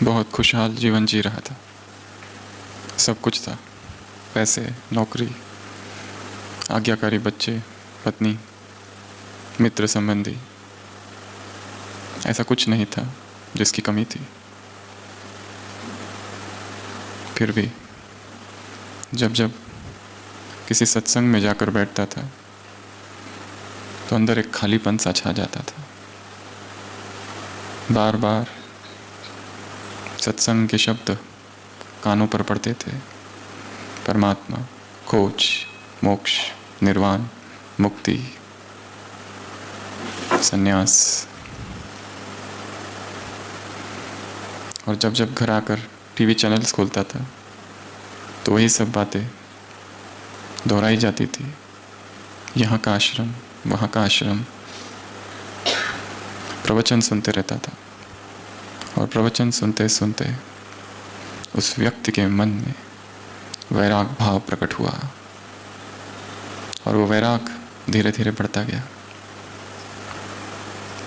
बहुत खुशहाल जीवन जी रहा था। सब कुछ था, पैसे, नौकरी, आज्ञाकारी बच्चे, पत्नी, मित्र संबंधी। ऐसा कुछ नहीं था जिसकी कमी थी। फिर भी जब जब किसी सत्संग में जाकर बैठता था तो अंदर एक खालीपन सा छा जाता था। बार बार सत्संग के शब्द कानों पर पड़ते थे। परमात्मा, खोज, मोक्ष, निर्वाण, मुक्ति, संन्यास। और जब जब घर आकर टीवी चैनल्स खोलता था तो वही सब बातें दोहराई जाती थी। यहाँ का आश्रम, वहाँ का आश्रम। प्रवचन सुनते रहता था और प्रवचन सुनते सुनते उस व्यक्ति के मन में वैराग भाव प्रकट हुआ और वो वैराग धीरे धीरे बढ़ता गया।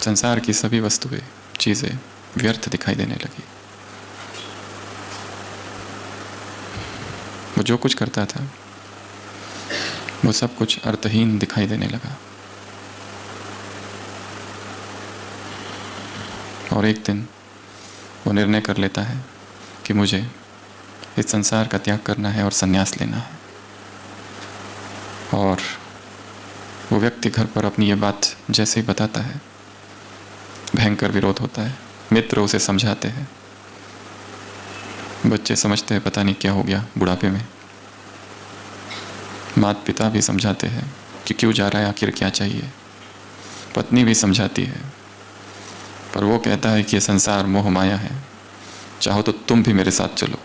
संसार की सभी वस्तुएं, चीजें व्यर्थ दिखाई देने लगी। वो जो कुछ करता था वो सब कुछ अर्थहीन दिखाई देने लगा। और एक दिन वो निर्णय कर लेता है कि मुझे इस संसार का त्याग करना है और संन्यास लेना है। और वो व्यक्ति घर पर अपनी ये बात जैसे ही बताता है, भयंकर विरोध होता है। मित्र उसे समझाते हैं, बच्चे समझते हैं पता नहीं क्या हो गया बुढ़ापे में। माता पिता भी समझाते हैं कि क्यों जा रहा है, आखिर क्या चाहिए। पत्नी भी समझाती है, पर वो कहता है कि ये संसार मोह माया है, चाहो तो तुम भी मेरे साथ चलो।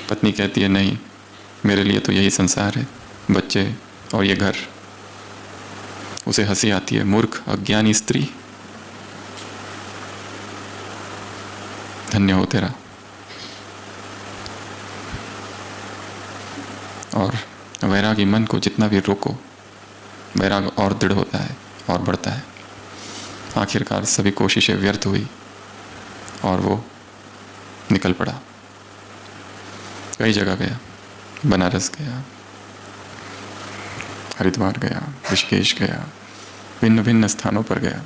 पत्नी कहती है नहीं, मेरे लिए तो यही संसार है, बच्चे और ये घर। उसे हंसी आती है, मूर्ख अज्ञानी स्त्री, धन्य हो तेरा। और वैरागी मन को जितना भी रोको, वैराग और दृढ़ होता है और बढ़ता है। आखिरकार सभी कोशिशें व्यर्थ हुई और वो निकल पड़ा। कई जगह गया, बनारस गया, हरिद्वार गया, ऋषिकेश गया, भिन्न भिन्न स्थानों पर गया।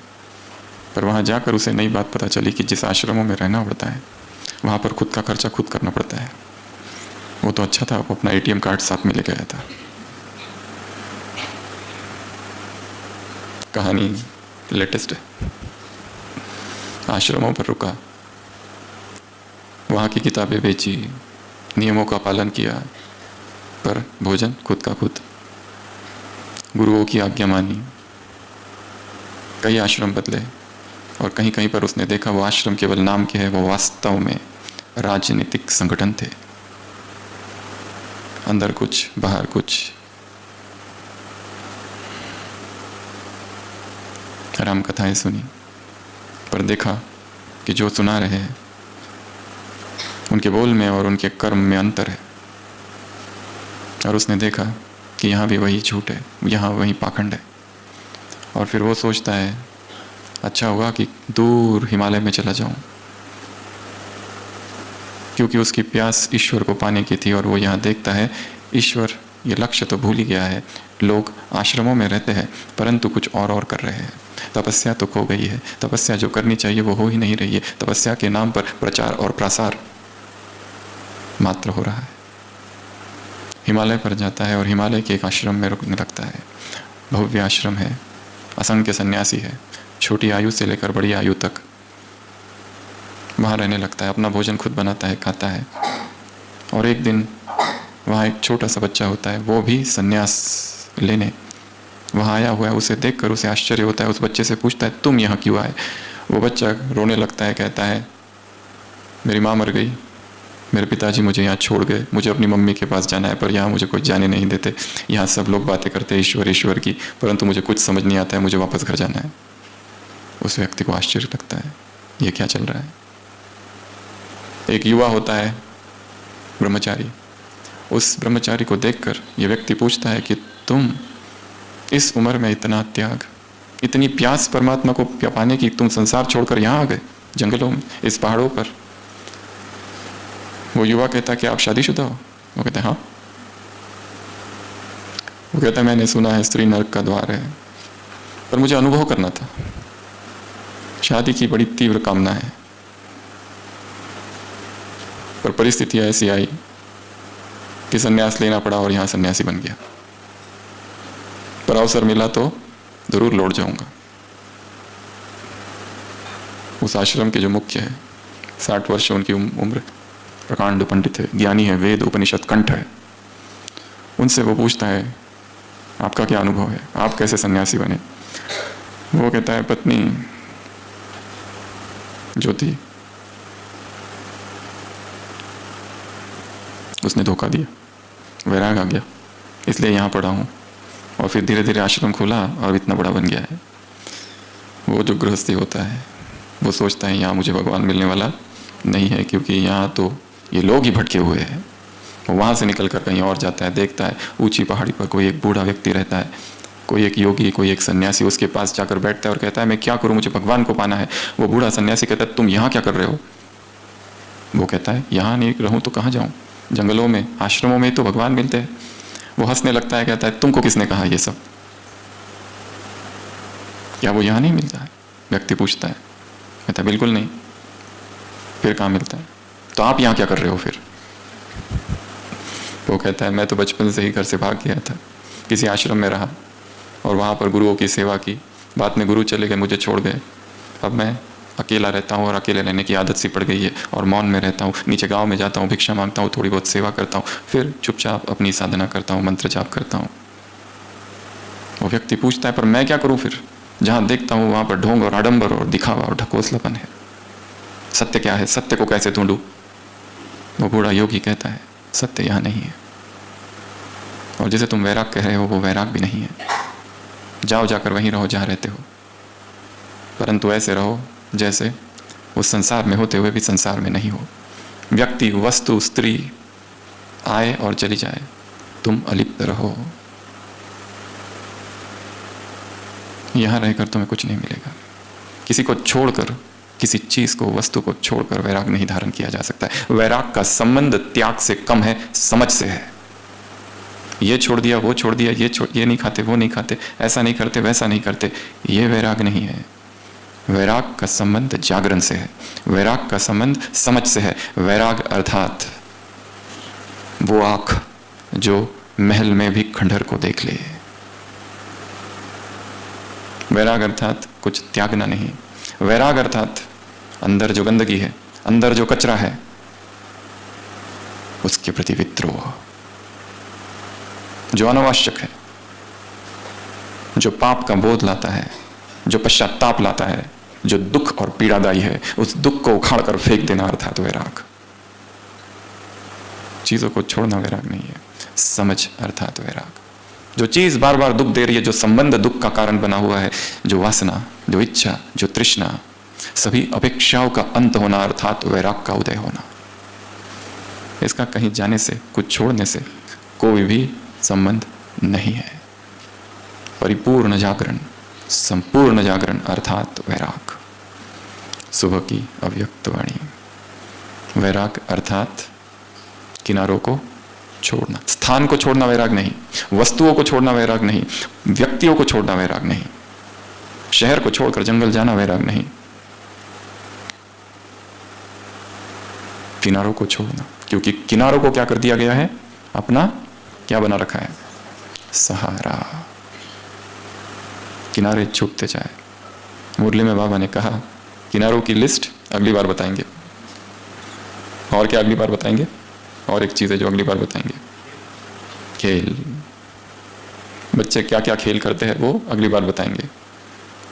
पर वहाँ जाकर उसे नई बात पता चली कि जिस आश्रमों में रहना पड़ता है वहाँ पर खुद का खर्चा खुद करना पड़ता है। वो तो अच्छा था, वो अपना ATM कार्ड साथ में ले गया था। कहानी लेटेस्ट है। आश्रमों पर रुका, वहाँ की किताबें बेची, नियमों का पालन किया, पर भोजन खुद का खुद। गुरुओं की आज्ञा मानी। कई आश्रम बदले और कहीं कहीं पर उसने देखा वो आश्रम केवल नाम के है, वो वास्तव में राजनीतिक संगठन थे। अंदर कुछ, बाहर कुछ। राम कथाएं सुनी, पर देखा कि जो सुना रहे हैं उनके बोल में और उनके कर्म में अंतर है। और उसने देखा कि यहाँ भी वही झूठ है, यहाँ वही पाखंड है। और फिर वो सोचता है अच्छा होगा कि दूर हिमालय में चला जाऊं, क्योंकि उसकी प्यास ईश्वर को पाने की थी। और वो यहाँ देखता है ईश्वर ये लक्ष्य तो भूल ही गया है। लोग आश्रमों में रहते हैं परंतु कुछ और कर रहे हैं। तपस्या तो खो गई है, तपस्या जो करनी चाहिए वो हो ही नहीं रही है। तपस्या के नाम पर प्रचार और प्रसार मात्र हो रहा है। हिमालय पर जाता है और हिमालय के एक आश्रम में रुकने लगता है। भव्य आश्रम है, असंख्य सन्यासी है, छोटी आयु से लेकर बड़ी आयु तक। वहाँ रहने लगता है, अपना भोजन खुद बनाता है, खाता है। और एक दिन वहाँ एक छोटा सा बच्चा होता है, वो भी सन्यास लेने वहाँ आया हुआ है। उसे देखकर उसे आश्चर्य होता है। उस बच्चे से पूछता है तुम यहाँ क्यों आए। वो बच्चा रोने लगता है, कहता है मेरी माँ मर गई, मेरे पिताजी मुझे यहाँ छोड़ गए, मुझे अपनी मम्मी के पास जाना है, पर यहाँ मुझे कोई जाने नहीं देते। यहाँ सब लोग बातें करते हैं ईश्वर ईश्वर की, परंतु मुझे कुछ समझ नहीं आता है, मुझे वापस घर जाना है। उस व्यक्ति को आश्चर्य लगता है ये क्या चल रहा है। एक युवा होता है ब्रह्मचारी। उस ब्रह्मचारी को देखकर ये व्यक्ति पूछता है कि तुम इस उम्र में इतना त्याग, इतनी प्यास परमात्मा को पाने की, तुम संसार छोड़कर यहाँ आ गए, जंगलों में, इस पहाड़ों पर, वो युवा कहता है कि आप शादीशुदा हो? वो कहते हैं हाँ। वो कहता है मैंने सुना है स्त्री नरक का द्वार है, पर मुझे अनुभव करना था। शादी की बड़ी तीव्र कामना है, पर परिस्थितियां ऐसी आई कि संन्यास लेना पड़ा और यहां सन्यासी बन गया। पर अवसर मिला तो जरूर लौट जाऊंगा। उस आश्रम के जो मुख्य है, 60 वर्ष उनकी उम्र, प्रकांड पंडित है, ज्ञानी है, वेद उपनिषद कंठ है। उनसे वो पूछता है आपका क्या अनुभव है, आप कैसे सन्यासी बने? वो कहता है पत्नी जो थी उसने धोखा दिया, वैराग आ गया, इसलिए यहाँ पढ़ा हूँ। और फिर धीरे धीरे आश्रम खुला और इतना बड़ा बन गया है। वो जो गृहस्थी होता है वो सोचता है यहाँ मुझे भगवान मिलने वाला नहीं है, क्योंकि यहाँ तो ये लोग ही भटके हुए हैं। वो वहाँ से निकल कर कहीं और जाता है, देखता है ऊंची पहाड़ी पर कोई एक बूढ़ा व्यक्ति रहता है, कोई एक योगी, कोई एक सन्यासी, उसके पास जाकर बैठता है और कहता है मैं क्या करूँ, मुझे भगवान को पाना है। वो बूढ़ा सन्यासी कहता है तुम यहाँ क्या कर रहे हो? वो कहता है यहाँ नहीं रहूँ तो कहाँ जाऊँ, जंगलों में आश्रमों में तो भगवान मिलते हैं। वो हंसने लगता है, कहता है तुमको किसने कहा ये सब, क्या वो यहाँ नहीं मिलता है? व्यक्ति पूछता है, कहता है बिल्कुल नहीं। फिर कहाँ मिलता है? तो आप यहाँ क्या कर रहे हो फिर? वो कहता है मैं तो बचपन से ही घर से भाग गया था, किसी आश्रम में रहा और वहाँ पर गुरुओं की सेवा की, बाद में गुरु चले गए, मुझे छोड़ गए। अब मैं अकेला रहता हूँ और अकेले रहने की आदत सी पड़ गई है और मौन में रहता हूँ। नीचे गांव में जाता हूँ, भिक्षा मांगता हूँ, थोड़ी बहुत सेवा करता हूँ, फिर चुपचाप अपनी साधना करता हूँ, मंत्र जाप करता हूँ। वो व्यक्ति पूछता है पर मैं क्या करूँ फिर? जहाँ देखता हूँ वहाँ पर ढोंग और आडंबर और दिखावा और ढकोसलापन है। सत्य क्या है? सत्य को कैसे ढूंढूं? वो बूढ़ा योगी कहता है सत्य यहाँ नहीं है, और जिसे तुम वैराग कह रहे हो वो वैराग भी नहीं है। जाओ जाकर वहीं रहो जहाँ रहते हो, परंतु ऐसे रहो जैसे उस संसार में होते हुए भी संसार में नहीं हो। व्यक्ति, वस्तु, स्त्री आए और चली जाए, तुम अलिप्त रहो। यहां रहकर तुम्हें कुछ नहीं मिलेगा। किसी को छोड़कर, किसी चीज को, वस्तु को छोड़कर वैराग नहीं धारण किया जा सकता है। वैराग का संबंध त्याग से कम है, समझ से है। ये छोड़ दिया, वो छोड़ दिया, ये नहीं खाते, वो नहीं खाते, ऐसा नहीं करते, वैसा नहीं करते, ये वैराग नहीं है। वैराग का संबंध जागरण से है, वैराग का संबंध समझ से है। वैराग अर्थात वो आंख जो महल में भी खंडहर को देख ले। वैराग अर्थात कुछ त्यागना नहीं। वैराग अर्थात अंदर जो गंदगी है, अंदर जो कचरा है, उसके प्रति विद्रोह। जो अनावश्यक है, जो पाप का बोध लाता है, जो पश्चाताप लाता है, जो दुख और पीड़ादायी है, उस दुख को उखाड़ कर फेंक देना अर्थात वैराग। चीजों को छोड़ना वैराग नहीं है, समझ अर्थात वैराग। जो चीज बार बार दुख दे रही है, जो संबंध दुख का कारण बना हुआ है, जो वासना, जो इच्छा, जो तृष्णा, सभी अपेक्षाओं का अंत होना अर्थात वैराग का उदय होना। इसका कहीं जाने से, कुछ छोड़ने से कोई भी संबंध नहीं है। परिपूर्ण जागरण, संपूर्ण जागरण अर्थात वैराग। सुबह की अव्यक्त वाणी। वैराग अर्थात किनारों को छोड़ना। स्थान को छोड़ना वैराग नहीं, वस्तुओं को छोड़ना वैराग नहीं, व्यक्तियों को छोड़ना वैराग नहीं, शहर को छोड़कर जंगल जाना वैराग नहीं, किनारों को छोड़ना। क्योंकि किनारों को क्या कर दिया गया है? अपना क्या बना रखा है? सहारा। किनारे छूटते जाए। मुरली में बाबा ने कहा किनारों की लिस्ट अगली बार बताएंगे। और क्या अगली बार बताएंगे? और एक चीज है जो अगली बार बताएंगे, खेल। बच्चे क्या क्या खेल करते हैं वो अगली बार बताएंगे।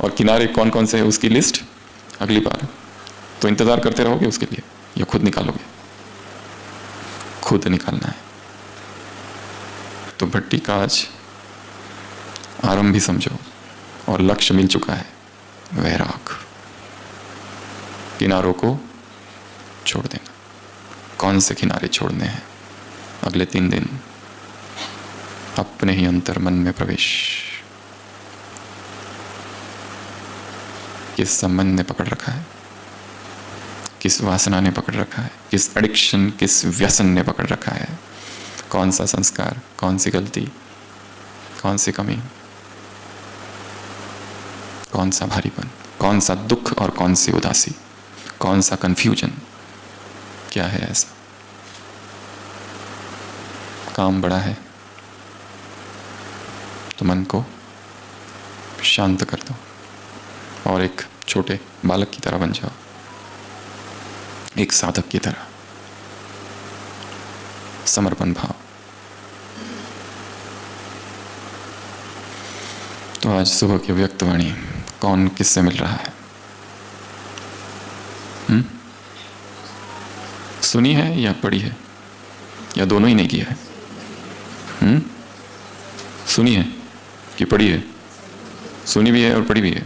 और किनारे कौन कौन से है उसकी लिस्ट अगली बार। तो इंतजार करते रहोगे उसके लिए या खुद निकालोगे? खुद निकालना है। तो भट्टी का आज आरंभ भी समझो और लक्ष्य मिल चुका है, वैराग। किनारों को छोड़ देना। कौन से किनारे छोड़ने हैं? अगले 3 दिन अपने ही अंतर मन में प्रवेश। किस संबंध ने पकड़ रखा है? किस वासना ने पकड़ रखा है, किस एडिक्शन, किस व्यसन ने पकड़ रखा है, कौन सा संस्कार, कौन सी गलती, कौन सी कमी, कौन सा भारीपन, कौन सा दुख और कौन सी उदासी, कौन सा कंफ्यूजन, क्या है ऐसा? काम बड़ा है तो मन को शांत कर दो और एक छोटे बालक की तरह बन जाओ, एक साधक की तरह, समर्पण भाव। तो आज सुबह की व्यक्तवाणी कौन किससे मिल रहा है? सुनी है या पढ़ी है या दोनों ही नहीं किया है? सुनी है कि पढ़ी है? सुनी भी है और पढ़ी भी है।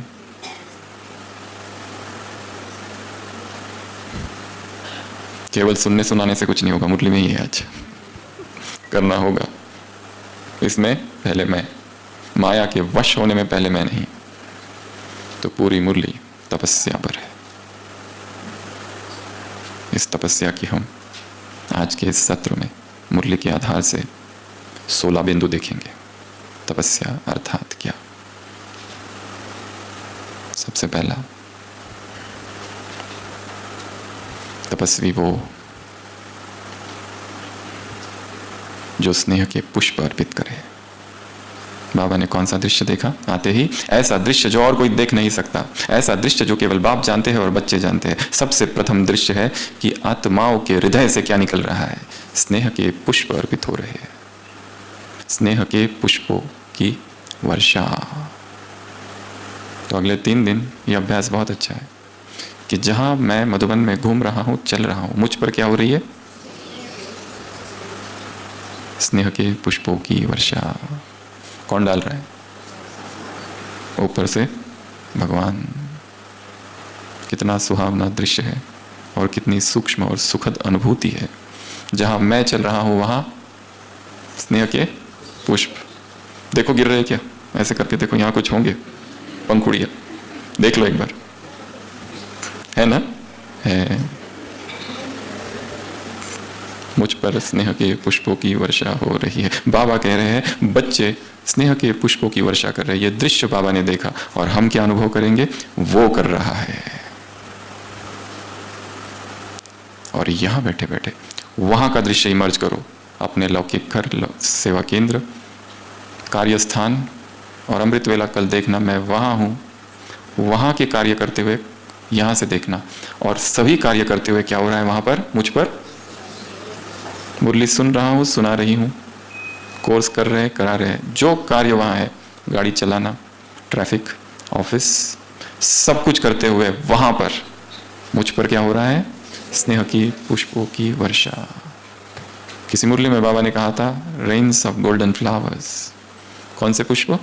केवल सुनने सुनाने से कुछ नहीं होगा, मुरली में ही है आज। करना होगा। इसमें पहले मैं, माया के वश होने में पहले मैं नहीं। तो पूरी मुरली तपस्या पर है। इस तपस्या की हम आज के इस सत्र में मुरली के आधार से 16 बिंदु देखेंगे। तपस्या अर्थात क्या? सबसे पहला, तपस्वी वो जो स्नेह के पुष्प अर्पित करे। बाबा ने कौन सा दृश्य देखा आते ही? ऐसा दृश्य जो और कोई देख नहीं सकता, ऐसा दृश्य जो केवल बाप जानते हैं और बच्चे जानते हैं। सबसे प्रथम दृश्य है कि आत्माओं के हृदय से क्या निकल रहा है। स्नेह के पुष्प अर्पित हो रहे हैं, स्नेह के पुष्पों की वर्षा। तो अगले 3 दिन ये अभ्यास बहुत अच्छा है कि जहां मैं मधुबन में घूम रहा हूं, चल रहा हूं, मुझ पर क्या हो रही है? स्नेह के पुष्पों की वर्षा। कौन डाल रहा है? ऊपर से भगवान। कितना सुहावना दृश्य है और कितनी सूक्ष्म और सुखद अनुभूति है। जहां मैं चल रहा हूं वहां स्नेह के पुष्प देखो गिर रहे क्या? ऐसे करके देखो, यहां कुछ होंगे पंखुड़िया, देख लो एक बार, है ना? है। मुझ पर स्नेह के पुष्पों की वर्षा हो रही है। बाबा कह रहे हैं बच्चे स्नेह के पुष्पों की वर्षा कर रहे हैं। ये दृश्य बाबा ने देखा और हम क्या अनुभव करेंगे? वो कर रहा है। और यहां बैठे बैठे वहां का दृश्य इमर्ज करो। अपने लौकिक घर, सेवा केंद्र, कार्यस्थान और अमृत वेला कल देखना मैं वहां हूं, वहां के कार्य करते हुए यहां से देखना। और सभी कार्य करते हुए क्या हो रहा है वहां पर? मुझ पर मुरली सुन रहा हूं, सुना रही हूं, कोर्स कर रहे हैं, करा रहे हैं, जो कार्य वहां है, गाड़ी चलाना, ट्रैफिक, ऑफिस, सब कुछ करते हुए वहां पर मुझ पर क्या हो रहा है? स्नेह की पुष्पों की वर्षा। किसी मुरली में बाबा ने कहा था रेन्स ऑफ गोल्डन फ्लावर्स। कौन से पुष्प?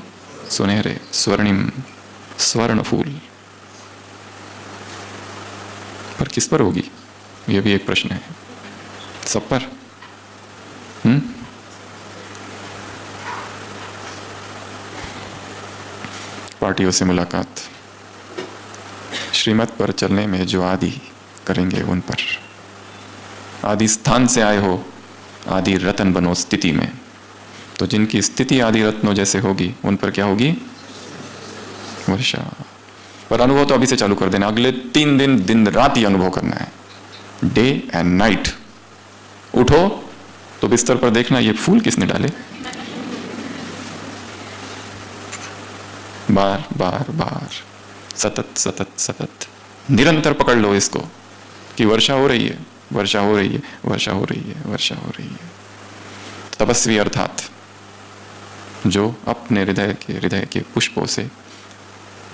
सुनहरे, स्वर्णिम, स्वर्ण फूल। पर किस पर होगी? यह भी एक प्रश्न है। सब पर? पार्टियों से मुलाकात, श्रीमत पर चलने में जो आदि करेंगे उन पर। आदि स्थान से आए हो, आदि रतन बनो स्थिति में। तो जिनकी स्थिति आदि रत्नों जैसे होगी उन पर क्या होगी? वर्षा। पर अनुभव तो अभी से चालू कर देना। अगले 3 दिन दिन रात ही अनुभव करना है, डे एंड नाइट। उठो तो बिस्तर पर देखना ये फूल किसने डाले। बार बार बार, सतत सतत सतत, निरंतर पकड़ लो इसको कि वर्षा हो रही है, वर्षा हो रही है, वर्षा हो रही है, वर्षा हो रही है। तपस्वी अर्थात जो अपने हृदय के पुष्पों से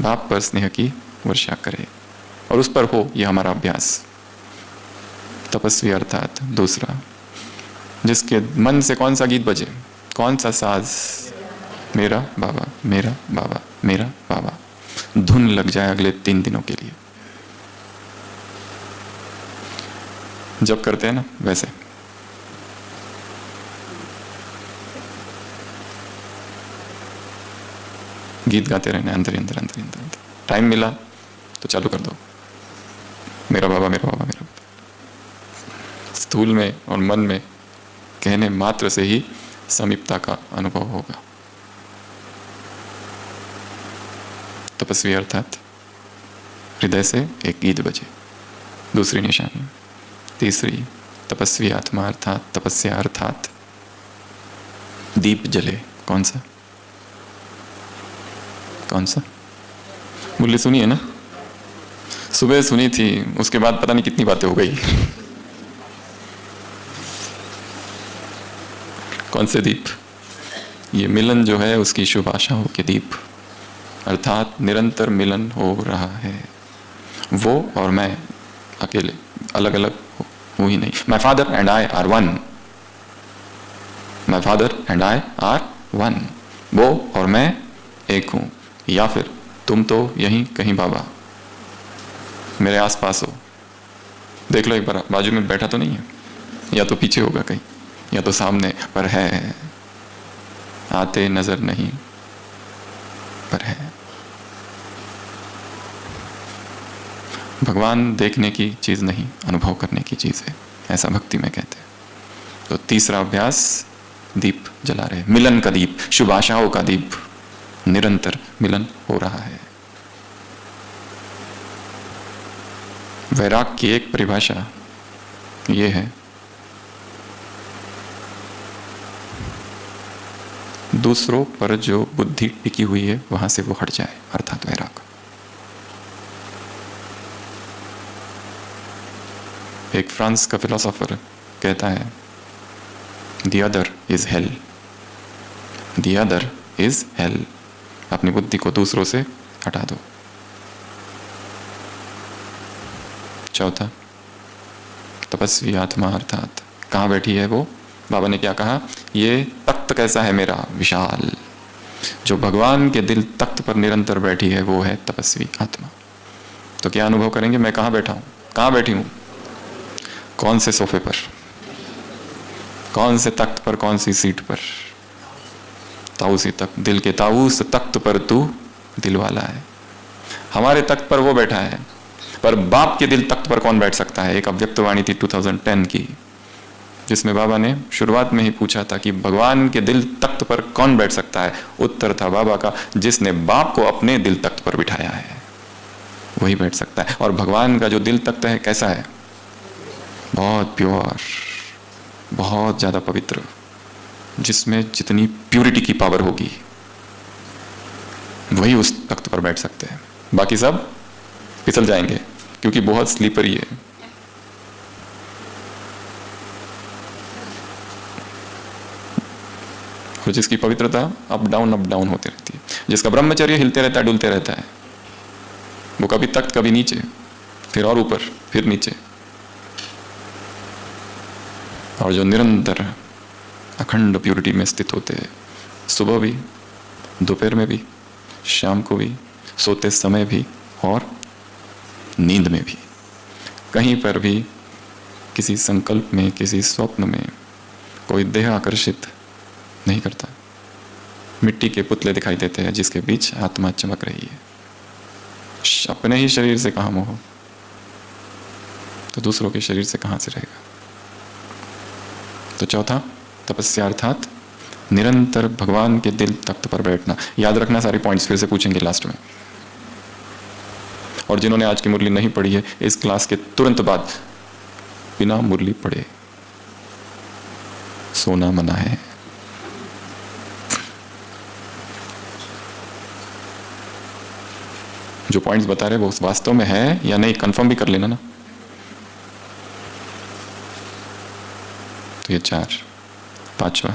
बाप पर स्नेह की वर्षा करे और उस पर हो, यह हमारा अभ्यास। तपस्वी अर्थात दूसरा, जिसके मन से कौन सा गीत बजे, कौन सा साज, मेरा बाबा, मेरा बाबा, मेरा बाबा, धुन लग जाए अगले 3 दिनों के लिए। जब करते हैं ना वैसे। गीत गाते रहना अंदर अंदर अंदर अंदर। टाइम मिला तो चालू कर दो, मेरा बाबा, मेरा बाबा, मेरा बाबा। स्थूल में और मन में कहने मात्र से ही समीपता का अनुभव होगा। तपस्वी अर्थात हृदय से एक गीत बजे, दूसरी निशानी। तीसरी, तपस्वी आत्मा अर्थात तपस्या अर्थात दीप जले। कौन सा? कौन सा? मुरली सुनी है ना? सुबह सुनी थी, उसके बाद पता नहीं कितनी बातें हो गई। कौन से दीप? ये मिलन जो है उसकी शुभ आशाओं के दीप, अर्थात निरंतर मिलन हो रहा है। वो और मैं अकेले अलग अलग हूं ही नहीं। My father and I R one. My father and I R one. वो और मैं एक हूं। या फिर तुम तो यहीं कहीं बाबा मेरे आसपास हो। देख लो एक बार, बाजू में बैठा तो नहीं है, या तो पीछे होगा कहीं, या तो सामने, पर है। आते नजर नहीं, पर है। भगवान देखने की चीज नहीं, अनुभव करने की चीज है, ऐसा भक्ति में कहते हैं। तो तीसरा अभ्यास, दीप जला रहे, मिलन का दीप, शुभ आशाओं का दीप, निरंतर मिलन हो रहा है। वैराग की एक परिभाषा ये है, दूसरों पर जो बुद्धि टिकी हुई है वहां से वो हट जाए, अर्थात वैराग। एक फ्रांस का फिलोसोफर कहता है, The other is hell. The other is hell. अपनी बुद्धि को दूसरों से हटा दो। चौथा, तपस्वी आत्मा अर्थात कहाँ बैठी है वो? बाबा ने क्या कहा? ये तख्त कैसा है मेरा विशाल। जो भगवान के दिल तख्त पर निरंतर बैठी है वो है तपस्वी आत्मा। तो क्या अनुभव करेंगे? मैं कहाँ बैठा हूँ? कहाँ बैठी हूँ? कौन से सोफे पर, कौन से तख्त पर, कौन सी सीट पर? ताऊसी तख्त, दिल के ताऊस तख्त पर तू दिल वाला है। हमारे तख्त पर वो बैठा है, पर बाप के दिल तख्त पर कौन बैठ सकता है? एक अव्यक्त वाणी थी 2010 की, जिसमें बाबा ने शुरुआत में ही पूछा था कि भगवान के दिल तख्त पर कौन बैठ सकता है? उत्तर था बाबा का, जिसने बाप को अपने दिल तख्त पर बिठाया है वही बैठ सकता है। और भगवान का जो दिल तख्त है कैसा है? बहुत प्योर, बहुत ज्यादा पवित्र, जिसमें जितनी प्यूरिटी की पावर होगी वही उस तख्त पर बैठ सकते हैं। बाकी सब फिसल जाएंगे क्योंकि बहुत स्लीपरी है। और जिसकी पवित्रता अप डाउन होती रहती है, जिसका ब्रह्मचर्य हिलते रहता है, डुलते रहता है, वो कभी तख्त, कभी नीचे, फिर और ऊपर, फिर नीचे। और जो निरंतर अखंड प्यूरिटी में स्थित होते हैं, सुबह भी, दोपहर में भी, शाम को भी, सोते समय भी और नींद में भी, कहीं पर भी किसी संकल्प में, किसी स्वप्न में कोई देह आकर्षित नहीं करता। मिट्टी के पुतले दिखाई देते हैं जिसके बीच आत्मा चमक रही है। अपने ही शरीर से कहाँ मोह, तो दूसरों के शरीर से कहाँ से रहेगा? तो चौथा, तपस्या अर्थात निरंतर भगवान के दिल तख्त पर बैठना। याद रखना, सारी पॉइंट्स फिर से पूछेंगे लास्ट में। और जिन्होंने आज की मुरली नहीं पढ़ी है, इस क्लास के तुरंत बाद बिना मुरली पढ़े सोना मना है। जो पॉइंट्स बता रहे वो वास्तव में है या नहीं, कंफर्म भी कर लेना ना। तो ये 4। 5वां,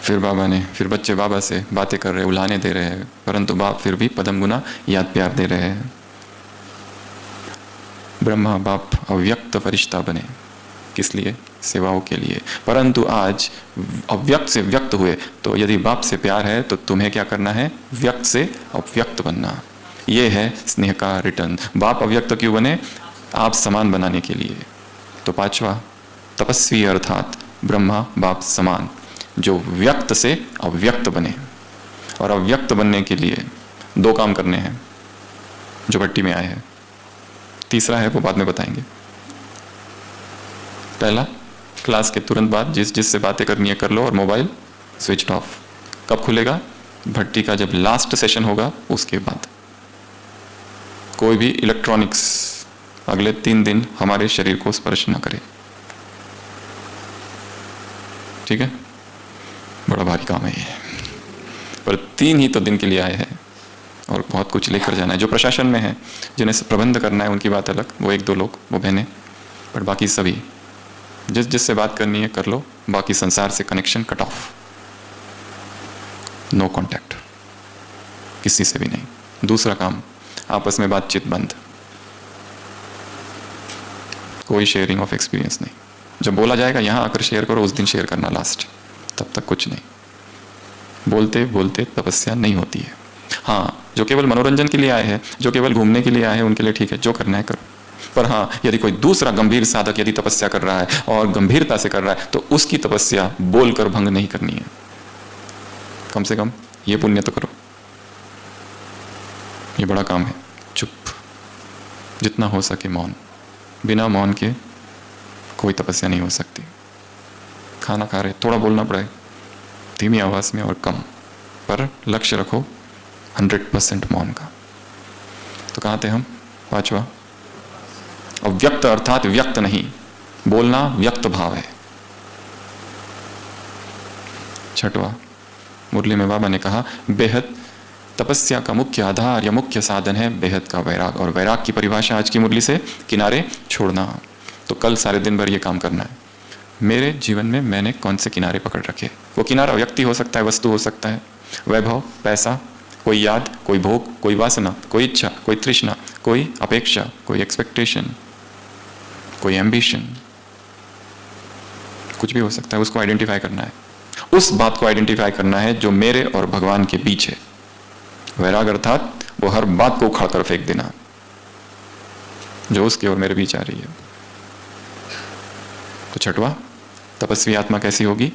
फिर बाबा ने, फिर बच्चे बाबा से बातें कर रहे, उलाने दे रहे हैं, परंतु बाप फिर भी पदम गुना याद प्यार दे रहे हैं। ब्रह्मा बाप अव्यक्त फरिश्ता बने, किस लिए? सेवाओं के लिए। परंतु आज अव्यक्त से व्यक्त हुए, तो यदि बाप से प्यार है तो तुम्हें क्या करना है? व्यक्त से अव्यक्त बनना। ये है स्नेह का रिटर्न। बाप अव्यक्त क्यों बने? आप समान बनाने के लिए। तो 5वां, तपस्वी अर्थात ब्रह्मा बाप समान, जो व्यक्त से अव्यक्त बने। और अव्यक्त बनने के लिए 2 काम करने हैं जो भट्टी में आए हैं। तीसरा है वो बाद में बताएंगे। पहला, क्लास के तुरंत बाद जिससे बातें करनी है कर लो और मोबाइल स्विच ऑफ। कब खुलेगा? भट्टी का जब लास्ट सेशन होगा उसके बाद। कोई भी इलेक्ट्रॉनिक्स अगले 3 दिन हमारे शरीर को स्पर्श न करे, ठीक है? बड़ा भारी काम है ये, पर 3 ही तो दिन के लिए आए हैं और बहुत कुछ लेकर जाना है। जो प्रशासन में है, जिन्हें प्रबंध करना है, उनकी बात अलग, वो 1-2 लोग, वो बहनें, पर बाकी सभी जिससे बात करनी है कर लो, बाकी संसार से connection cut off, no contact, किसी से भी नहीं। दूसरा काम, आपस में बातचीत बंद, कोई शेयरिंग ऑफ एक्सपीरियंस नहीं। जब बोला जाएगा यहां आकर शेयर करो, उस दिन शेयर करना लास्ट, तब तक कुछ नहीं। बोलते बोलते तपस्या नहीं होती है। हाँ, जो केवल मनोरंजन के लिए आए हैं, जो केवल घूमने के लिए आए हैं, उनके लिए ठीक है, जो करना है करो। पर हाँ, यदि कोई दूसरा गंभीर साधक यदि तपस्या कर रहा है और गंभीरता से कर रहा है, तो उसकी तपस्या बोलकर भंग नहीं करनी है। कम से कम ये पुण्य तो करो, ये बड़ा काम है। चुप, जितना हो सके मौन। बिना मौन के कोई तपस्या नहीं हो सकती। खाना खा रहे, थोड़ा बोलना पड़े, धीमी आवाज में और कम, पर लक्ष्य रखो 100% मौन का। तो कहाँ थे हम? 5वां, अव्यक्त अर्थात व्यक्त नहीं, बोलना व्यक्त भाव है। 6वां, मुरली में बाबा ने कहा बेहद तपस्या का मुख्य आधार या मुख्य साधन है बेहद का वैराग, और वैराग की परिभाषा आज की मुरली से किनारे छोड़ना। तो कल सारे दिन भर ये काम करना है। मेरे जीवन में मैंने कौन से किनारे पकड़ रखे? वो किनारा व्यक्ति हो सकता है, वस्तु हो सकता है, वैभव, पैसा, कोई याद, कोई भोग, कोई वासना, कोई इच्छा, कोई तृष्णा, कोई अपेक्षा, कोई एक्सपेक्टेशन, कोई एम्बिशन, कुछ भी हो सकता है। उसको आइडेंटिफाई करना है, उस बात को आइडेंटिफाई करना है जो मेरे और भगवान के बीच है। वैराग अर्थात वो हर बात को उखाड़ कर फेंक देना जो उसके और मेरे बीच आ रही है। तो 6वां, तपस्वी आत्मा कैसी होगी?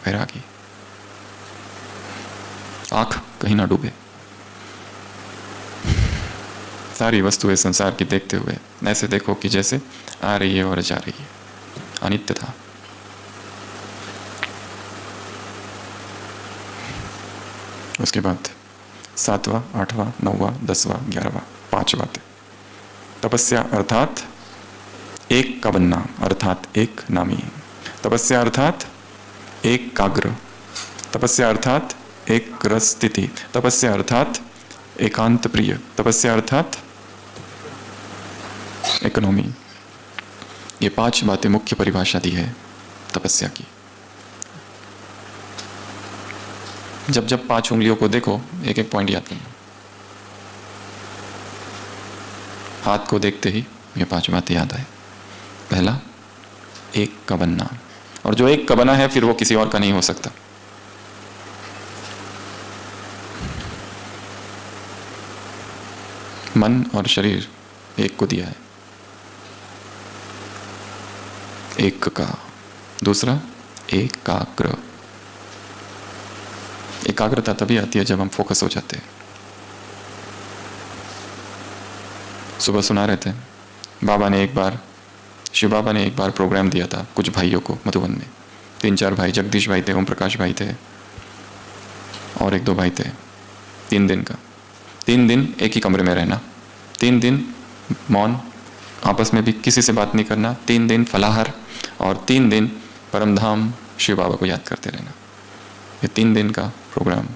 वैरागी। आंख कहीं ना डूबे, सारी वस्तुएं संसार की देखते हुए ऐसे देखो कि जैसे आ रही है और जा रही है, अनित्यता। उसके बाद 7वां, 8वां, 9वां, 10वां, 11वां, 5 बातें। तपस्या अर्थात एक का बनना, अर्थात एक नामी। तपस्या अर्थात एक काग्र। तपस्या अर्थात एक रस स्थिति। तपस्या अर्थात एकांत प्रिय। तपस्या अर्थात इकोनॉमी। ये 5 बातें मुख्य परिभाषा दी है तपस्या की। जब जब 5 उंगलियों को देखो, एक एक पॉइंट याद करना। हाथ को देखते ही ये 5 बातें याद आए। पहला, एक का बनना, और जो एक का बना है फिर वो किसी और का नहीं हो सकता। मन और शरीर एक को दिया है, एक का। दूसरा, एकाग्र। एकाग्रता तभी आती है जब हम फोकस हो जाते हैं। सुबह सुना रहे थे, बाबा ने एक बार, शिव बाबा ने एक बार प्रोग्राम दिया था कुछ भाइयों को मधुबन में। 3-4 भाई, जगदीश भाई थे, ओम प्रकाश भाई थे और 1-2 भाई थे। 3 दिन का, 3 दिन एक ही कमरे में रहना, 3 दिन मौन, आपस में भी किसी से बात नहीं करना, 3 दिन फलाहार और 3 दिन परमधाम शिव बाबा को याद करते रहना। ये 3 दिन का प्रोग्राम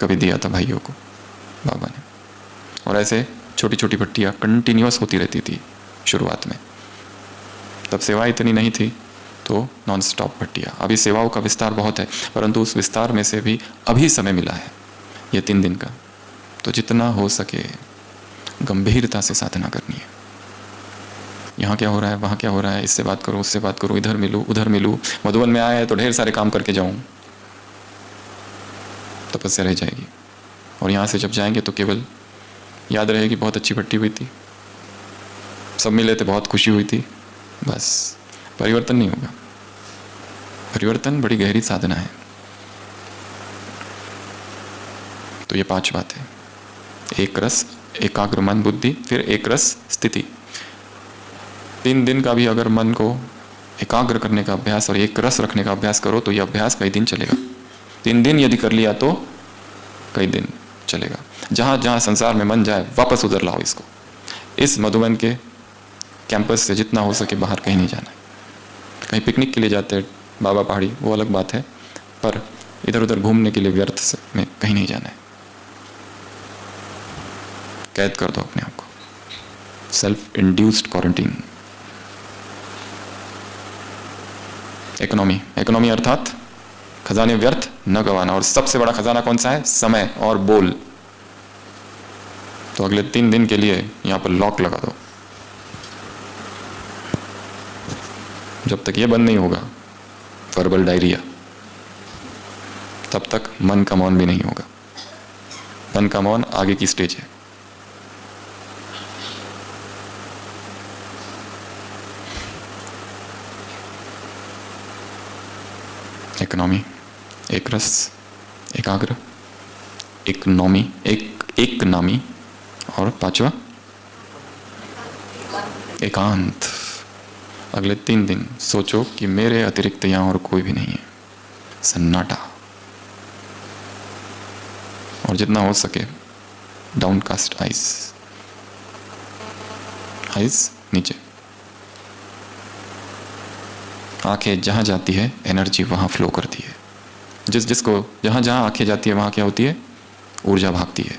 कभी दिया था भाइयों को बाबा ने। और ऐसे छोटी छोटी भट्टियाँ कंटिन्यूअस होती रहती थी शुरुआत में। तब सेवा इतनी नहीं थी तो नॉन स्टॉप भट्टियाँ। अभी सेवाओं का विस्तार बहुत है, परंतु उस विस्तार में से भी अभी समय मिला है ये 3 दिन का। तो जितना हो सके गंभीरता से साधना करनी है। यहाँ क्या हो रहा है, वहाँ क्या हो रहा है, इससे बात करो, उससे बात करो, इधर मिलूँ, उधर मिलूँ, मधुबन में आया है तो ढेर सारे काम करके जाऊँ, तपस्या रह जाएगी। और यहाँ से जब जाएंगे तो केवल याद रहेगी बहुत अच्छी भट्टी हुई थी, सब मिले थे, बहुत खुशी हुई थी, बस। परिवर्तन नहीं होगा। परिवर्तन बड़ी गहरी साधना है। तो ये 5 बातें, एक रस, एकाग्र मन बुद्धि, फिर एक रस स्थिति। 3 दिन का भी अगर मन को एकाग्र करने का अभ्यास और एक रस रखने का अभ्यास करो तो यह अभ्यास कई दिन चलेगा। 3 दिन यदि कर लिया तो कई दिन चलेगा। जहाँ जहाँ संसार में मन जाए वापस उधर लाओ इसको। इस मधुबन के कैंपस से जितना हो सके बाहर कहीं नहीं जाना है। कहीं पिकनिक के लिए जाते हैं बाबा पहाड़ी, वो अलग बात है, पर इधर उधर घूमने के लिए व्यर्थ में कहीं नहीं जाना है। कैद कर दो अपने आप को, सेल्फ इंड्यूस्ड क्वारंटीन। इकोनॉमी अर्थात खजाने व्यर्थ न गवाना। और सबसे बड़ा खजाना कौन सा है? समय और बोल। तो अगले 3 दिन के लिए यहां पर लॉक लगा दो। जब तक ये बंद नहीं होगा वर्बल डायरिया, तब तक मन का मौन भी नहीं होगा। मन का मौन आगे की स्टेज है। इकोनॉमी, एक रस, एकाग्र, एक नामी, और 5वां एकांत। अगले 3 दिन सोचो कि मेरे अतिरिक्त यहां और कोई भी नहीं है, सन्नाटा। और जितना हो सके डाउनकास्ट आइज नीचे। आंखें जहां जाती है एनर्जी वहां फ्लो करती है। जिसको जहां जहां आंखें जाती है वहां क्या होती है? ऊर्जा भागती है।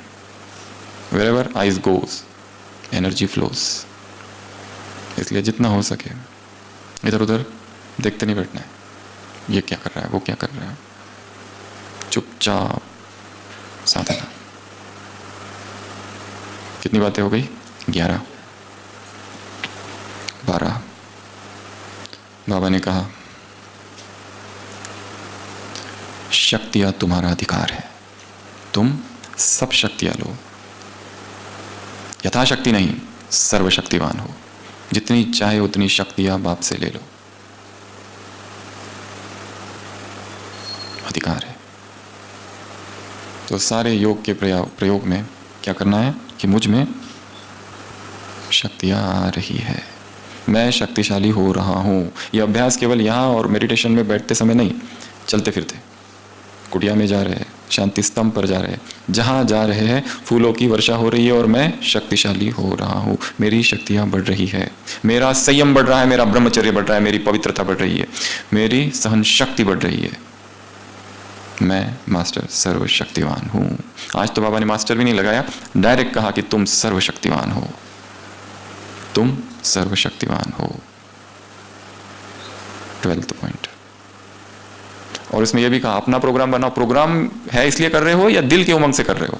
wherever eyes goes energy flows. इसलिए जितना हो सके इधर उधर देखते नहीं बैठना है, ये क्या कर रहा है, वो क्या कर रहा है। चुपचाप साधना। कितनी बातें हो गई? 11, 12। बाबा ने कहा शक्तियां तुम्हारा अधिकार है, तुम सब शक्तियां लो। यथाशक्ति नहीं, सर्वशक्तिवान हो। जितनी चाहे उतनी शक्तियां बाप से ले लो, अधिकार है। तो सारे योग के प्रयोग में क्या करना है कि मुझ में शक्तियां आ रही है, मैं शक्तिशाली हो रहा हूं। यह अभ्यास केवल यहां और मेडिटेशन में बैठते समय नहीं, चलते फिरते कुटिया में जा रहे हैं, शांति स्तंभ पर जा रहे हैं, जहां जा रहे हैं फूलों की वर्षा हो रही है और मैं शक्तिशाली हो रहा हूं। मेरी शक्तियां बढ़ रही है, मेरा संयम बढ़ रहा है, मेरा ब्रह्मचर्य बढ़ रहा है, मेरी पवित्रता बढ़ रही है, मेरी सहन शक्ति बढ़ रही है। मैं मास्टर सर्वशक्तिवान हूं। आज तो बाबा ने मास्टर भी नहीं लगाया, डायरेक्ट कहा कि तुम सर्वशक्तिवान हो, तुम सर्वशक्तिवान हो। 12th point. और इसमें यह भी कहा अपना प्रोग्राम बनाओ। प्रोग्राम है इसलिए कर रहे हो या दिल के उमंग से कर रहे हो?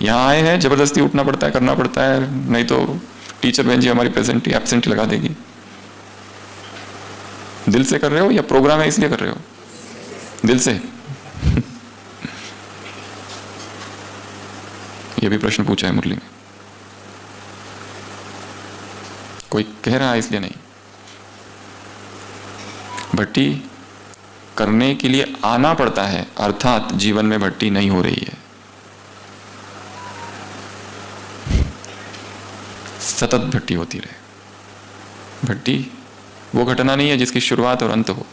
यहां आए हैं, जबरदस्ती उठना पड़ता है, करना पड़ता है, नहीं तो टीचर बहन जी हमारी प्रेजेंट एब्सेंट लगा देगी। दिल से कर रहे हो या प्रोग्राम है इसलिए कर रहे हो? दिल से। यह भी प्रश्न पूछा है मुरली में। कोई कह रहा है इसलिए नहीं, भट्टी करने के लिए आना पड़ता है, अर्थात जीवन में भट्टी नहीं हो रही है। सतत भट्टी होती रहे। भट्टी वो घटना नहीं है जिसकी शुरुआत और अंत हो।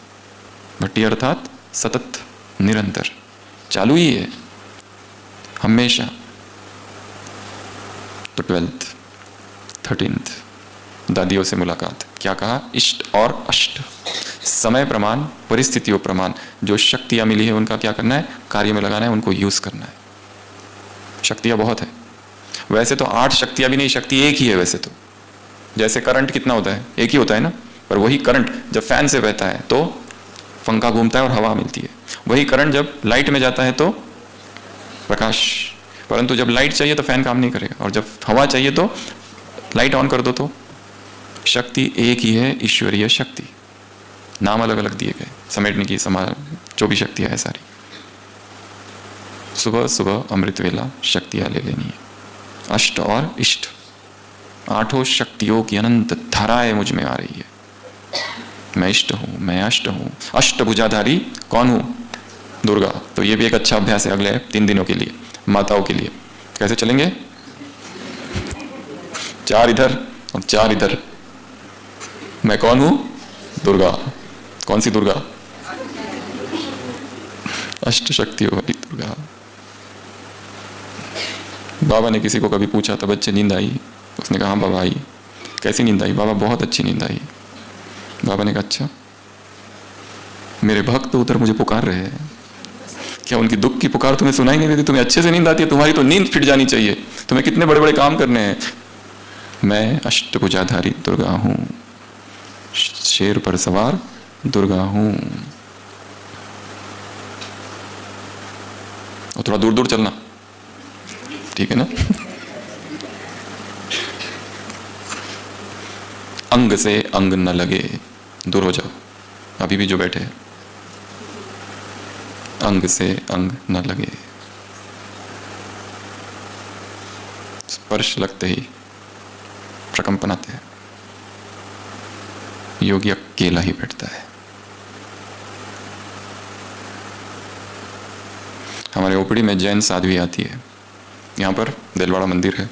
भट्टी अर्थात सतत, निरंतर, चालू ही है हमेशा। तो 12th 13th दादियों से मुलाकात। क्या कहा? इष्ट और अष्ट, समय प्रमाण, परिस्थितियों प्रमाण। जो शक्तियां मिली है उनका क्या करना है? कार्य में लगाना है, उनको यूज करना है। शक्तियां बहुत है, वैसे तो 8 शक्तियां भी नहीं, शक्ति एक ही है वैसे तो। जैसे करंट कितना होता है? एक ही होता है ना, पर वही करंट जब फैन से बहता है तो पंखा घूमता है और हवा मिलती है। वही करंट जब लाइट में जाता है तो प्रकाश। परंतु जब लाइट चाहिए तो फैन काम नहीं करेगा, और जब हवा चाहिए तो लाइट ऑन कर दो। तो शक्ति एक ही है, ईश्वरीय शक्ति। नाम अलग अलग दिए गए, समेटने की जो भी शक्तियां है सारी। सुबह सुबह अमृत वेला शक्तियां ले लेनी है। अष्ट और इष्ट, 8 शक्तियों की अनंत धाराएं मुझ में आ रही है। मैं इष्ट हूं, मैं अष्ट हूं। अष्टभुजाधारी कौन हूं? दुर्गा। तो ये भी एक अच्छा अभ्यास है अगले 3 दिनों के लिए, माताओं के लिए। कैसे चलेंगे? 4 इधर और 4 इधर, मैं कौन हूं? दुर्गा। कौन सी दुर्गा? अष्ट शक्तियों वाली दुर्गा। बाबा ने किसी को कभी पूछा था, बच्चे नींद आई? उसने कहा हाँ बाबा आई। कैसी नींद आई? बाबा बहुत अच्छी नींद आई। बाबा ने कहा अच्छा, मेरे भक्त तो उधर मुझे पुकार रहे हैं, क्या उनकी दुख की पुकार तुम्हें सुनाई नहीं देती? तुम्हें अच्छे से नींद आती है? तुम्हारी तो नींद फिट जानी चाहिए, तुम्हें कितने बड़े बड़े काम करने हैं। मैं अष्टभुजाधारी दुर्गा हूं, शेर पर सवार दुर्गा हूं। और थोड़ा दूर दूर चलना, ठीक है ना? अंग से अंग न लगे, दूर हो जाओ। अभी भी जो बैठे हैं, अंग से अंग न लगे। स्पर्श लगते ही प्रकंपन आते हैं। योगी अकेला ही बैठता है। हमारे ओपड़ी में जैन साध्वी आती है, यहाँ पर दिलवाड़ा मंदिर है,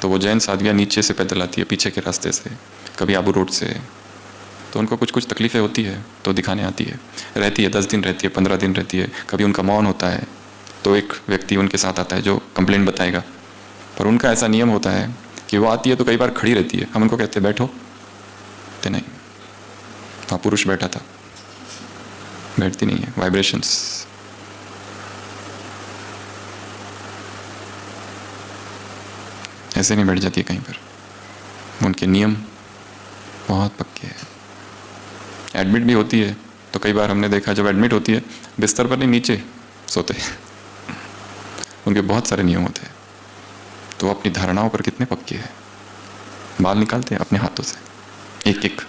तो वो जैन साध्वियाँ नीचे से पैदल आती है, पीछे के रास्ते से, कभी आबू रोड से। तो उनको कुछ कुछ तकलीफें होती है तो दिखाने आती है, रहती है, 10 दिन रहती है, 15 दिन रहती है। कभी उनका मौन होता है तो एक व्यक्ति उनके साथ आता है जो कंप्लेंट बताएगा। पर उनका ऐसा नियम होता है कि वो आती है तो कई बार खड़ी रहती है। हम उनको कहते हैं बैठो, तो नहीं, वहाँ पुरुष बैठा था, बैठती नहीं है। वाइब्रेशंस। ऐसे नहीं बैठ जाती है कहीं पर। उनके नियम बहुत पक्के हैं। एडमिट भी होती है तो कई बार हमने देखा, जब एडमिट होती है बिस्तर पर नहीं, नीचे सोते हैं। उनके बहुत सारे नियम होते हैं। तो अपनी धारणाओं पर कितने पक्के हैं। बाल निकालते हैं अपने हाथों से, एक एक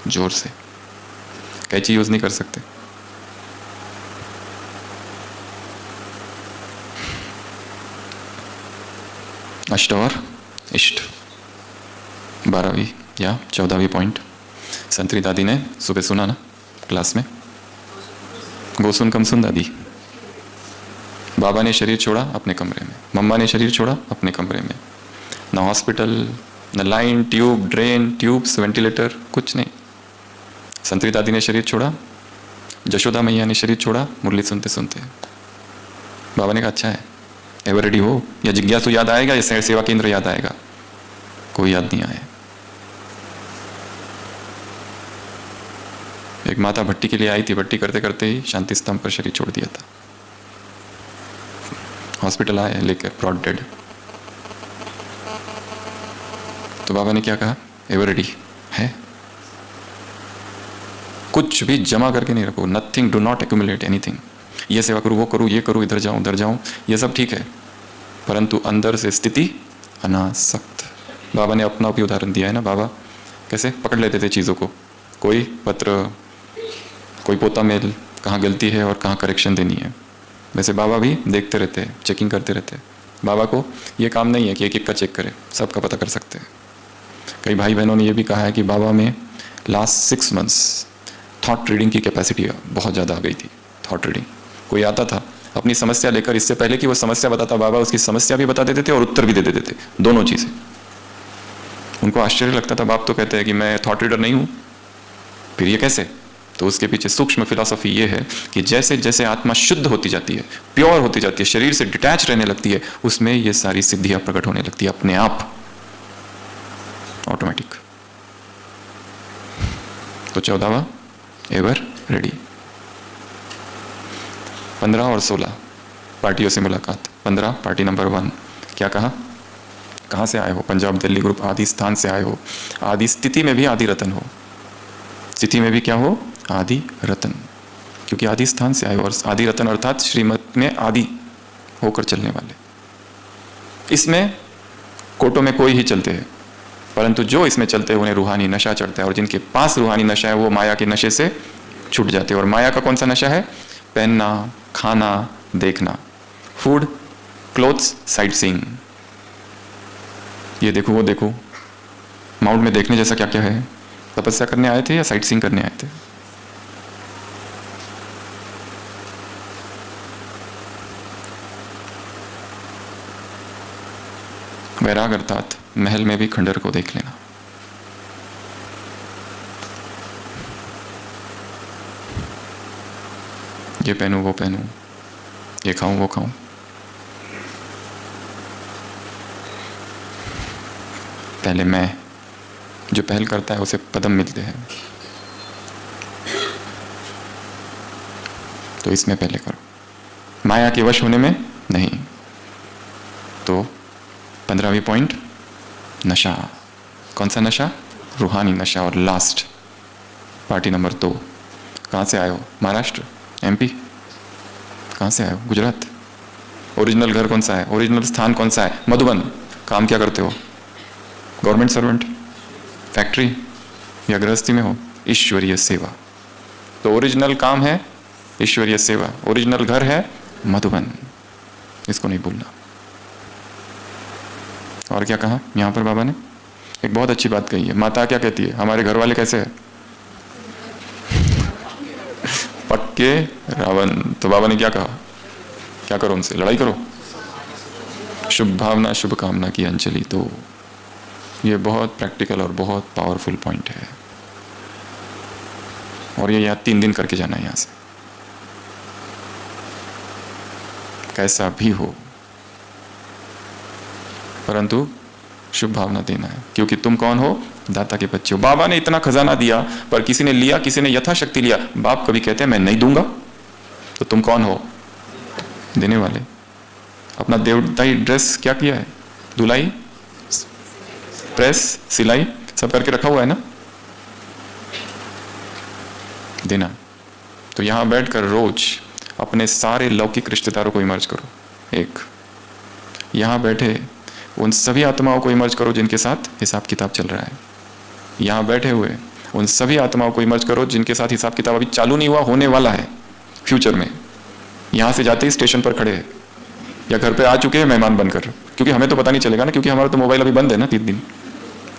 जोर से। कैंची यूज नहीं कर सकते। अष्ट और इष्ट, 12वीं या 14वीं पॉइंट संतरी दादी ने सुबह सुना ना क्लास में। गोसुन कम सुन दादी। बाबा ने शरीर छोड़ा अपने कमरे में, मम्मा ने शरीर छोड़ा अपने कमरे में। ना हॉस्पिटल, न line, tube, drain, tubes, ventilator, कुछ नहीं। संतरी दादी ने शरीर छोड़ा, जशोदा मैया ने शरीर छोड़ा, मुरली सुनते सुनते। बाबा ने कहा अच्छा है, एवर रेडी हो, या जिज्ञासु याद आएगा या सेवा केंद्र याद आएगा? कोई याद नहीं आया। एक माता भट्टी के लिए आई थी, भट्टी करते करते ही शांति स्तंभ पर शरीर छोड़ दिया था। हॉस्पिटल आए लेकर ब्रॉड डेड। तो बाबा ने क्या कहा? एवर रेडी है। कुछ भी जमा करके नहीं रखो, nothing, do not accumulate anything. ये सेवा करूँ, वो करूँ, ये करूँ, इधर जाऊँ, उधर जाऊँ, ये सब ठीक है, परंतु अंदर से स्थिति अनासक्त। बाबा ने अपना भी उदाहरण दिया है ना। बाबा कैसे पकड़ लेते थे चीज़ों को, कोई पत्र, कोई पोता मेल, कहाँ गलती है और कहाँ करेक्शन देनी है। वैसे बाबा भी देखते रहते हैं, चेकिंग करते रहते हैं। बाबा को ये काम नहीं है कि एक एक का चेक करें, सबका पता कर सकते हैं। कई भाई बहनों ने ये भी कहा है कि बाबा में लास्ट 6 मंथ्स थॉट रीडिंग की कैपेसिटी बहुत ज़्यादा आ गई थी। थॉट रीडिंग, कोई आता था अपनी समस्या लेकर, इससे पहले कि वो समस्या बताता, बाबा उसकी समस्या भी बता देते थे और उत्तर भी दे देते थे, दोनों चीज़ें। उनको आश्चर्य लगता था। बाप तो कहते हैं कि मैं थॉट रीडर नहीं हूँ, फिर ये कैसे? तो उसके पीछे सूक्ष्म फिलॉसफी ये है कि जैसे जैसे आत्मा शुद्ध होती जाती है, प्योर होती जाती है, शरीर से डिटैच रहने लगती है, उसमें ये सारी सिद्धियां प्रकट होने लगती है अपने आप, ऑटोमेटिक। तो 14वां एवर रेडी। 15 और 16 पार्टियों से मुलाकात। 15 पार्टी नंबर 1, क्या कहा? कहाँ से आए हो? पंजाब दिल्ली ग्रुप आदि स्थान से आए हो। आदि स्थिति में भी आदि रतन हो, स्थिति में भी क्या हो? आदि रतन। क्योंकि आदि स्थान से आए हो, और आदि रतन अर्थात श्रीमत में आदि होकर चलने वाले। इसमें कोटों में कोई ही चलते हैं, परंतु जो इसमें चलते हैं उन्हें रूहानी नशा चढ़ता है, और जिनके पास रूहानी नशा है वो माया के नशे से छूट जाते हैं। और माया का कौन सा नशा है? पहनना, खाना, देखना, फूड, क्लोथ्स, साइट सीइंग। ये देखो, वो देखो। माउंट में देखने जैसा क्या क्या है? तपस्या करने आए थे या साइट सीइंग करने आए थे? वैराग अर्थात महल में भी खंडर को देख लेना। ये पहनूं वो पहनूं, ये खाऊं वो खाऊं। पहले मैं, जो पहल करता है उसे पदम मिलते हैं, तो इसमें पहले करो, माया के वश होने में नहीं। तो 15वीं पॉइंट, नशा। कौन सा नशा? रूहानी नशा। और लास्ट पार्टी नंबर 2। कहाँ से आए हो? महाराष्ट्र, MP? कहाँ से आए हो? गुजरात? ओरिजिनल घर कौन सा है? ओरिजिनल स्थान कौन सा है? मधुबन। काम क्या करते हो? गवर्नमेंट सर्वेंट, फैक्ट्री या गृहस्थी में हो? ईश्वरीय सेवा। तो ओरिजिनल काम है ईश्वरीय सेवा, ओरिजिनल घर है मधुबन, इसको नहीं भूलना। और क्या कहा यहां पर बाबा ने? एक बहुत अच्छी बात कही है। माता क्या कहती है? हमारे घर वाले कैसे हैं? पक्के रावण। तो बाबा ने क्या कहा? क्या करो उनसे? लड़ाई करो। शुभ भावना शुभ कामना की अंजलि दो। ये बहुत प्रैक्टिकल और बहुत पावरफुल पॉइंट है, और ये यहाँ 3 दिन करके जाना है। यहां से कैसा भी हो, परंतु शुभ भावना देना है, क्योंकि तुम कौन हो? दाता के बच्चे हो। बाबा ने इतना खजाना दिया, पर किसी ने लिया, किसी ने यथाशक्ति लिया। बाप कभी कहते हैं मैं नहीं दूंगा, तो तुम कौन हो? देने वाले। अपना देवताई ड्रेस क्या किया है? धुलाई, प्रेस, सिलाई सब करके रखा हुआ है ना, देना। तो यहां बैठकर रोज अपने सारे लौकिक रिश्तेदारों को इमर्ज करो। एक यहां बैठे उन सभी आत्माओं को इमर्ज करो जिनके साथ हिसाब किताब चल रहा है। यहां बैठे हुए उन सभी आत्माओं को इमर्ज करो जिनके साथ हिसाब किताब अभी चालू नहीं हुआ, होने वाला है फ्यूचर में। यहां से जाते ही स्टेशन पर खड़े हैं या घर पे आ चुके हैं मेहमान बनकर, क्योंकि हमें तो पता नहीं चलेगा ना, क्योंकि हमारा तो मोबाइल अभी बंद है ना 3 दिन,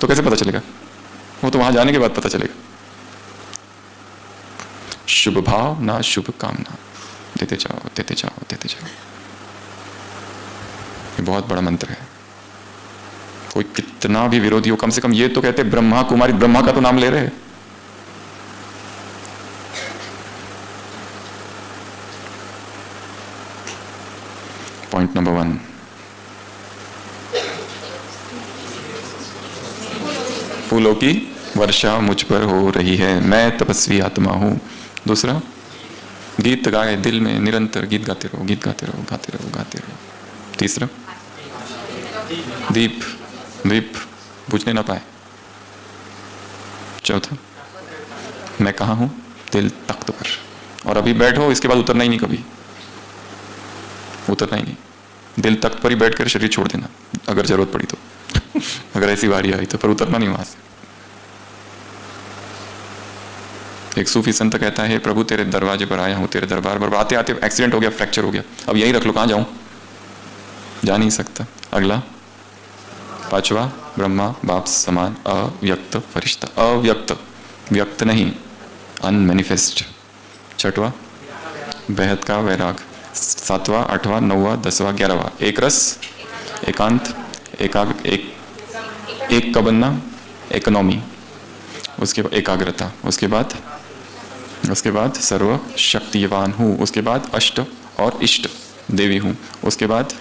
तो कैसे पता चलेगा? वो तो वहां जाने के बाद पता चलेगा। शुभ भाव ना शुभ कामना, देते जाओ देते जाओ देते जाओ। ये बहुत बड़ा मंत्र है। कोई कितना भी विरोधी हो, कम से कम ये तो कहते ब्रह्मा कुमारी, ब्रह्मा का तो नाम ले रहे हैं। पॉइंट नंबर 1, फूलों की वर्षा मुझ पर हो रही है, मैं तपस्वी आत्मा हूं। दूसरा, गीत गाए दिल में निरंतर, गीत गाते रहो, गीत गाते रहो, गाते रहो, गाते रहो। तीसरा, दीप, दीप बुझने ना पाए। चौथा, मैं कहाँ हूं? दिल तख्त पर। और अभी बैठो, इसके बाद उतरना ही नहीं, कभी उतरना ही नहीं। दिल तख्त पर ही बैठकर शरीर छोड़ देना अगर जरूरत पड़ी तो अगर ऐसी बारी आई तो, पर उतरना नहीं वहां से। एक सूफी संत कहता है, प्रभु तेरे दरवाजे पर आया हूं, तेरे दरबार पर। आते आते एक्सीडेंट हो गया, फ्रैक्चर हो गया, अब यही रख लो, कहां जाऊं? जा नहीं सकता। अगला, 5वां, ब्रह्मा बाप समान अव्यक्त फरिश्ता। अव्यक्त, व्यक्त नहीं, अनमैनिफेस्ट। 6वां, बेहद का वैराग। 7वां, 8वां, 9वां, 10वां, 11वां, एक रस, एकांत, एक का बनना, इकोनॉमी, उसके बाद एकाग्रता, उसके बाद सर्व शक्तिवान हूँ, उसके बाद अष्ट और इष्ट देवी हूँ, उसके बाद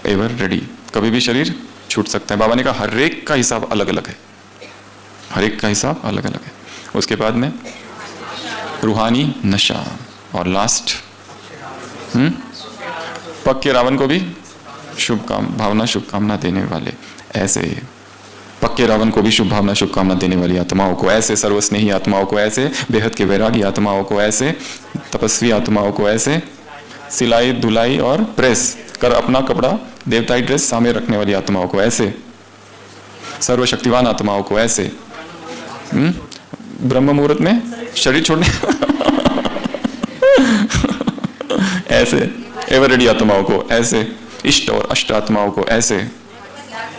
एवर रेडी। कभी भी शरीर छूट सकता है। बाबा ने कहा हर एक का हिसाब अलग अलग है, हर एक का हिसाब अलग अलग है। उसके बाद में रूहानी नशा, और लास्ट पक्के रावण को भी शुभ भावना शुभकामना देने वाले। ऐसे पक्के रावण को भी शुभ भावना शुभकामना देने वाली आत्माओं को, ऐसे सर्वस्नेही आत्माओं को, ऐसे बेहद के वैरागी आत्माओं को, ऐसे तपस्वी आत्माओं को, ऐसे सिलाई धुलाई और प्रेस कर अपना कपड़ा देवताई ड्रेस सामने रखने वाली आत्माओं को, ऐसे सर्वशक्तिवान आत्माओं को, ऐसे ब्रह्म मुहूर्त में शरीर छोड़ने ऐसे एवर रेडी आत्माओं को, ऐसे इष्ट और अष्ट आत्माओं को, ऐसे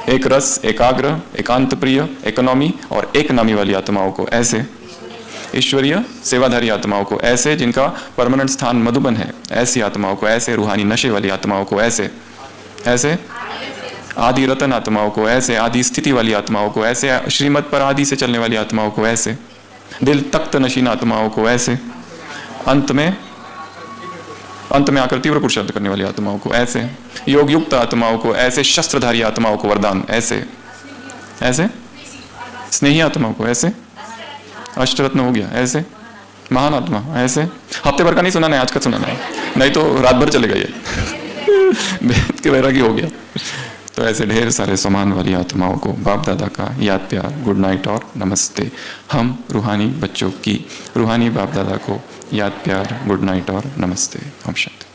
एक रस, एकाग्र, एकांत प्रिय, इकोनॉमी और एक नामी वाली आत्माओं को, ऐसे ईश्वरीय सेवाधारी आत्माओं को, ऐसे जिनका परमानेंट स्थान मधुबन है, ऐसी आत्माओं को, ऐसे रूहानी नशे वाली आत्माओं को, ऐसे आदि रतन आत्माओं को, ऐसे आदि स्थिति वाली आत्माओं को, ऐसे श्रीमत पर आदि से चलने वाली आत्माओं को, ऐसे दिल तख्त नशीन आत्माओं को, ऐसे अंत में आकर तीव्र पुरुषार्थ करने वाली आत्माओं को ऐसे, योग युक्त आत्माओं को ऐसे, शस्त्रधारी आत्माओं को वरदान ऐसे, ऐसे स्नेही आत्माओं को ऐसे, अष्टरत्न हो गया ऐसे, महान आत्मा ऐसे। हफ्ते भर का नहीं सुनाना है, आज का सुनाना है, नहीं तो रात भर चलेगा ये वेद के वैरागी हो गया। तो ऐसे ढेर सारे समान वाली आत्माओं को बाप दादा का याद प्यार, गुड नाइट और नमस्ते। हम रूहानी बच्चों की रूहानी बाप दादा को याद प्यार, गुड नाइट और नमस्ते। ओम शांति।